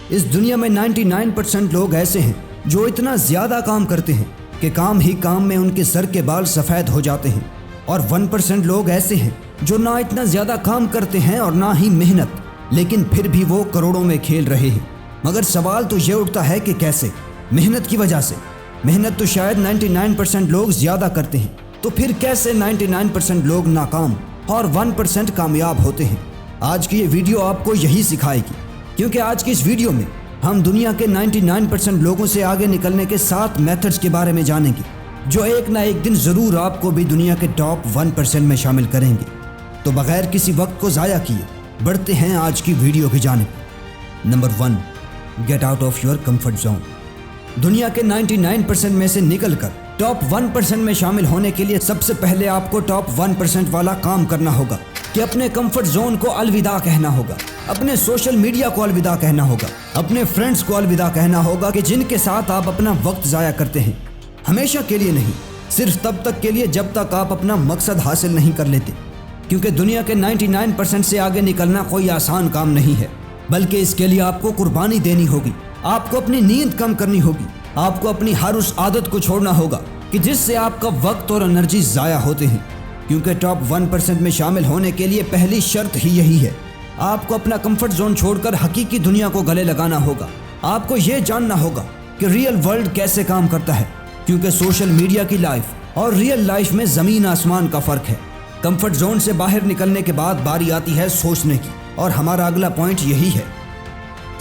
اس دنیا میں 99% لوگ ایسے ہیں جو اتنا زیادہ کام کرتے ہیں کہ کام ہی کام میں ان کے سر کے بال سفید ہو جاتے ہیں، اور 1% لوگ ایسے ہیں جو نہ اتنا زیادہ کام کرتے ہیں اور نہ ہی محنت، لیکن پھر بھی وہ کروڑوں میں کھیل رہے ہیں۔ مگر سوال تو یہ اٹھتا ہے کہ کیسے؟ محنت کی وجہ سے۔ محنت تو شاید 99% لوگ زیادہ کرتے ہیں، تو پھر کیسے 99% لوگ ناکام اور 1% کامیاب ہوتے ہیں؟ آج کی یہ ویڈیو آپ کو یہی سکھائے گی، کیونکہ آج کی اس ویڈیو میں ہم دنیا کے 99% لوگوں سے آگے نکلنے کے 7 میتھڈز کے بارے میں جانیں گے، جو ایک نہ ایک دن ضرور آپ کو بھی دنیا کے ٹاپ 1% میں شامل کریں گے۔ تو بغیر کسی وقت کو ضائع کیے بڑھتے ہیں آج کی ویڈیو کی جانب۔ Number 1، get out of your comfort zone. دنیا کے 99% میں سے نکل کر ٹاپ 1% میں شامل ہونے کے لیے سب سے پہلے آپ کو ٹاپ 1% والا کام کرنا ہوگا کہ اپنے کمفرٹ زون کو الوداع کہنا ہوگا، اپنے سوشل میڈیا کو الوداع کہنا ہوگا، اپنے فرینڈز کو الوداع کہنا ہوگا کہ جن کے ساتھ آپ اپنا وقت ضائع کرتے ہیں۔ ہمیشہ کے لیے نہیں، صرف تب تک کے لیے جب تک آپ اپنا مقصد حاصل نہیں کر لیتے، کیونکہ دنیا کے 99% سے آگے نکلنا کوئی آسان کام نہیں ہے، بلکہ اس کے لیے آپ کو قربانی دینی ہوگی، آپ کو اپنی نیند کم کرنی ہوگی، آپ کو اپنی ہر اس عادت کو چھوڑنا ہوگا کہ جس سے آپ کا وقت اور انرجی ضائع ہوتے ہیں، کیونکہ ٹاپ 1% میں شامل ہونے کے لیے پہلی شرط ہی یہی ہے۔ آپ کو اپنا کمفرٹ زون چھوڑ کر حقیقی دنیا کو گلے لگانا ہوگا۔ آپ کو یہ جاننا ہوگا کہ ریئل ورلڈ کیسے کام کرتا ہے، کیونکہ سوشل میڈیا کی لائف اور ریئل لائف میں زمین آسمان کا فرق ہے۔ کمفرٹ زون سے باہر نکلنے کے بعد باری آتی ہے سوچنے کی، اور ہمارا اگلا پوائنٹ یہی ہے،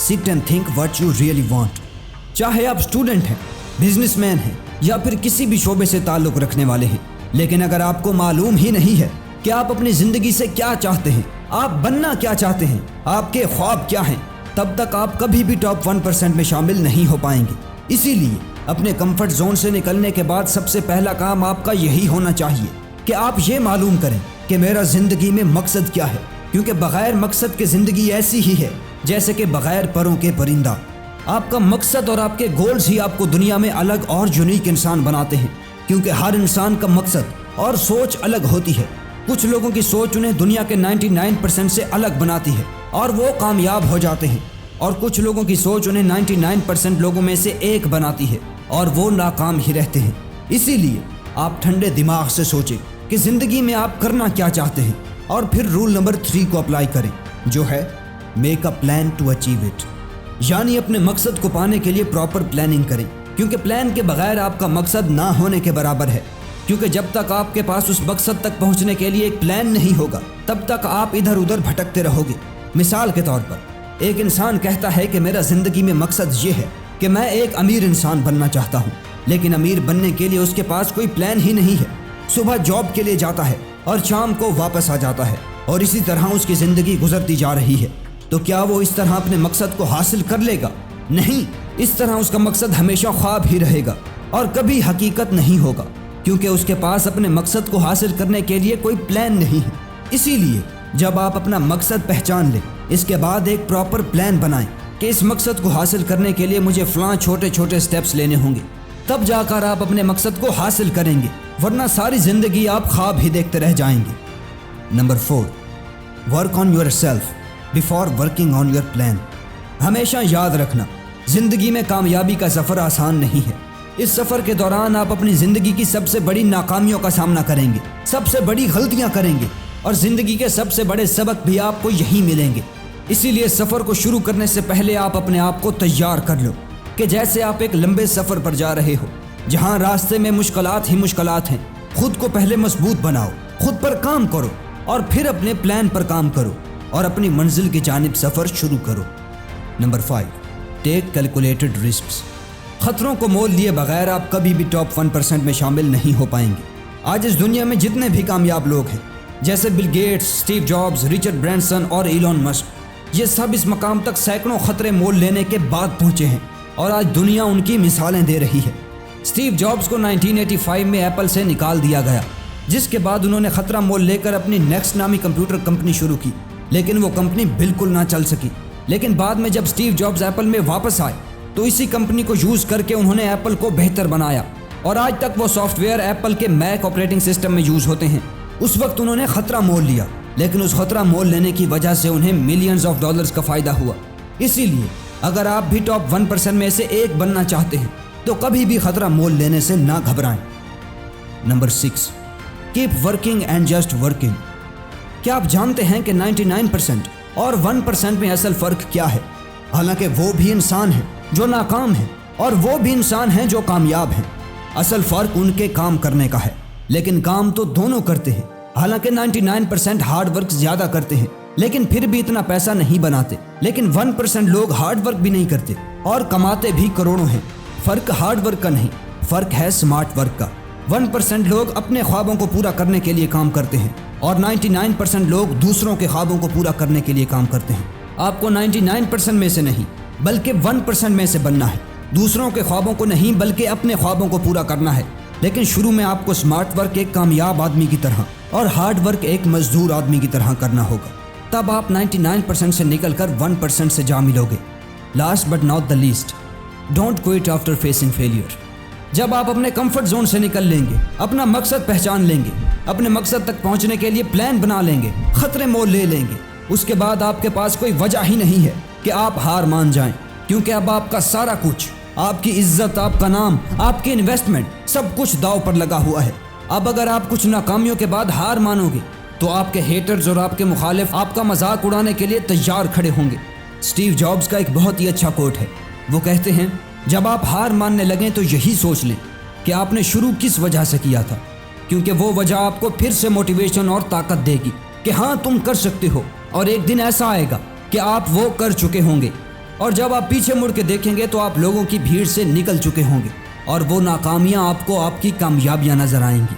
سٹ and think what you really want. چاہے آپ اسٹوڈنٹ ہیں، بزنس مین ہیں، یا پھر کسی بھی شعبے سے تعلق رکھنے والے ہیں، لیکن اگر آپ کو معلوم ہی نہیں ہے کہ آپ اپنی زندگی سے کیا چاہتے ہیں، آپ بننا کیا چاہتے ہیں، آپ کے خواب کیا ہیں، تب تک آپ کبھی بھی ٹاپ 1% میں شامل نہیں ہو پائیں گے۔ اسی لیے اپنے کمفرٹ زون سے نکلنے کے بعد سب سے پہلا کام آپ کا یہی ہونا چاہیے کہ آپ یہ معلوم کریں کہ میرا زندگی میں مقصد کیا ہے، کیونکہ بغیر مقصد کے زندگی ایسی ہی ہے جیسے کہ بغیر پروں کے پرندہ۔ آپ کا مقصد اور آپ کے گولز ہی آپ کو دنیا میں الگ اور یونیک انسان بناتے ہیں، کیونکہ ہر انسان کا مقصد اور سوچ الگ ہوتی ہے۔ کچھ لوگوں کی سوچ انہیں دنیا کے 99% سے الگ بناتی ہے اور وہ کامیاب ہو جاتے ہیں، اور کچھ لوگوں کی سوچ انہیں 99% لوگوں میں سے ایک بناتی ہے اور وہ ناکام ہی رہتے ہیں۔ اسی لیے آپ ٹھنڈے دماغ سے سوچیں کہ زندگی میں آپ کرنا کیا چاہتے ہیں، اور پھر رول نمبر 3 کو اپلائی کریں، جو ہے make a plan to achieve it, یعنی اپنے مقصد کو پانے کے لیے پراپر پلاننگ کریں، کیونکہ پلان کے بغیر آپ کا مقصد نہ ہونے کے برابر ہے۔ کیونکہ جب تک آپ کے پاس اس مقصد تک پہنچنے کے لیے ایک پلان نہیں ہوگا، تب تک آپ ادھر ادھر بھٹکتے رہو گے۔ مثال کے طور پر ایک انسان کہتا ہے کہ میرا زندگی میں مقصد یہ ہے کہ میں ایک امیر انسان بننا چاہتا ہوں، لیکن امیر بننے کے لیے اس کے پاس کوئی پلان ہی نہیں ہے۔ صبح جاب کے لیے جاتا ہے اور شام کو واپس آ جاتا ہے، اور اسی طرح اس کی زندگی گزرتی جا رہی ہے۔ تو کیا وہ اس طرح اپنے مقصد کو حاصل کر لے گا؟ نہیں، اس طرح اس کا مقصد ہمیشہ خواب ہی رہے گا اور کبھی حقیقت نہیں ہوگا، کیونکہ اس کے پاس اپنے مقصد کو حاصل کرنے کے لیے کوئی پلان نہیں ہے۔ اسی لیے جب آپ اپنا مقصد پہچان لیں، اس کے بعد ایک پراپر پلان بنائیں کہ اس مقصد کو حاصل کرنے کے لیے مجھے فلاں چھوٹے چھوٹے سٹیپس لینے ہوں گے، تب جا کر آپ اپنے مقصد کو حاصل کریں گے، ورنہ ساری زندگی آپ خواب ہی دیکھتے رہ جائیں گے۔ Number 4، work on your self before working on your plan. ہمیشہ یاد رکھنا، زندگی میں کامیابی کا سفر آسان نہیں ہے۔ اس سفر کے دوران آپ اپنی زندگی کی سب سے بڑی ناکامیوں کا سامنا کریں گے، سب سے بڑی غلطیاں کریں گے، اور زندگی کے سب سے بڑے سبق بھی آپ کو یہی ملیں گے۔ اسی لیے سفر کو شروع کرنے سے پہلے آپ اپنے آپ کو تیار کر لو کہ جیسے آپ ایک لمبے سفر پر جا رہے ہو، جہاں راستے میں مشکلات ہی مشکلات ہیں۔ خود کو پہلے مضبوط بناؤ، خود پر کام کرو، اور پھر اپنے پلان پر کام کرو، اور اپنی منزل کی جانب سفر شروع کرو۔ نمبر 5، ٹیک کیلکولیٹڈ رسکس۔ خطروں کو مول لیے بغیر آپ کبھی بھی ٹاپ 1% میں شامل نہیں ہو پائیں گے۔ آج اس دنیا میں جتنے بھی کامیاب لوگ ہیں، جیسے Bill Gates, Steve Jobs, Richard Branson اور ایلون مسک، یہ سب اس مقام تک سینکڑوں خطرے مول لینے کے بعد پہنچے ہیں، اور آج دنیا ان کی مثالیں دے رہی ہے۔ اسٹیو جابز کو 1985 میں ایپل سے نکال دیا گیا، جس کے بعد انہوں نے خطرہ مول لے کر اپنی نیکسٹ نامی کمپیوٹر کمپنی شروع کی، لیکن وہ کمپنی بالکل نہ چل سکی۔ لیکن بعد میں جب اسٹیو جابز ایپل میں واپس آئے تو اسی کمپنی کو یوز کر کے انہوں نے ایپل کو بہتر بنایا، اور آج تک وہ سافٹ ویئر ایپل کے میک آپریٹنگ سسٹم میں یوز ہوتے ہیں۔ اس وقت انہوں نے خطرہ مول لیا، لیکن اس خطرہ مول لینے کی وجہ سے انہیں ملینز آف ڈالرز کا فائدہ ہوا۔ اسی لیے اگر آپ بھی ٹاپ 1% میں سے ایک بننا چاہتے ہیں تو کبھی بھی خطرہ مول لینے سے نہ گھبرائیں۔ Number 6، keep working and just working. کیا آپ جانتے ہیں کہ 99% اور 1% میں اصل فرق کیا ہے؟ حالانکہ وہ بھی انسان ہیں جو ناکام ہیں اور وہ بھی انسان ہیں جو کامیاب ہیں۔ اصل فرق ان کے کام کرنے کا ہے، لیکن کام تو دونوں کرتے ہیں۔ حالانکہ 99% ہارڈ ورک زیادہ کرتے ہیں لیکن پھر بھی اتنا پیسہ نہیں بناتے، لیکن 1% لوگ ہارڈ ورک بھی نہیں کرتے اور کماتے بھی کروڑوں ہیں۔ فرق ہارڈ ورک کا نہیں، فرق ہے سمارٹ ورک کا۔ 1% لوگ اپنے خوابوں کو پورا کرنے کے لیے کام کرتے ہیں اور 99% لوگ دوسروں کے خوابوں کو پورا کرنے کے لیے کام کرتے ہیں۔ آپ کو 99% میں سے نہیں بلکہ 1% میں سے بننا ہے۔ دوسروں کے خوابوں کو نہیں بلکہ اپنے خوابوں کو پورا کرنا ہے، لیکن شروع میں آپ کو سمارٹ ورک ایک کامیاب آدمی کی طرح اور ہارڈ ورک ایک مزدور آدمی کی طرح کرنا ہوگا۔ تب آپ 99% سے نکل کر 1% سے جا ملو گے۔ Last but not the least, don't quit after facing failure. جب آپ اپنے کمفرٹ زون سے نکل لیں گے، اپنا مقصد پہچان لیں گے، اپنے مقصد تک پہنچنے کے لیے پلان بنا لیں گے، خطرے مول لے لیں گے، اس کے بعد آپ کے پاس کوئی وجہ ہی نہیں ہے کہ آپ ہار مان جائیں، کیونکہ اب آپ کا سارا کچھ، آپ کی عزت، آپ کا نام، آپ کی انویسٹمنٹ، سب کچھ داؤ پر لگا ہوا ہے۔ اب اگر آپ کچھ ناکامیوں کے بعد ہار مانو گے تو آپ کے ہیٹرز اور آپ کے مخالف آپ کا مذاق اڑانے کے لیے تیار کھڑے ہوں گے۔ اسٹیو جابز کا ایک بہت ہی اچھا کوٹ ہے، وہ کہتے ہیں جب آپ ہار ماننے لگیں تو یہی سوچ لیں کہ آپ نے شروع کس وجہ سے کیا تھا، کیونکہ وہ وجہ آپ کو پھر سے موٹیویشن اور طاقت دے گی کہ ہاں تم کر سکتے ہو، اور ایک دن ایسا آئے گا کہ آپ وہ کر چکے ہوں گے، اور جب آپ پیچھے مڑ کے دیکھیں گے تو آپ لوگوں کی بھیڑ سے نکل چکے ہوں گے اور وہ ناکامیاں آپ کو آپ کی کامیابیاں نظر آئیں گی۔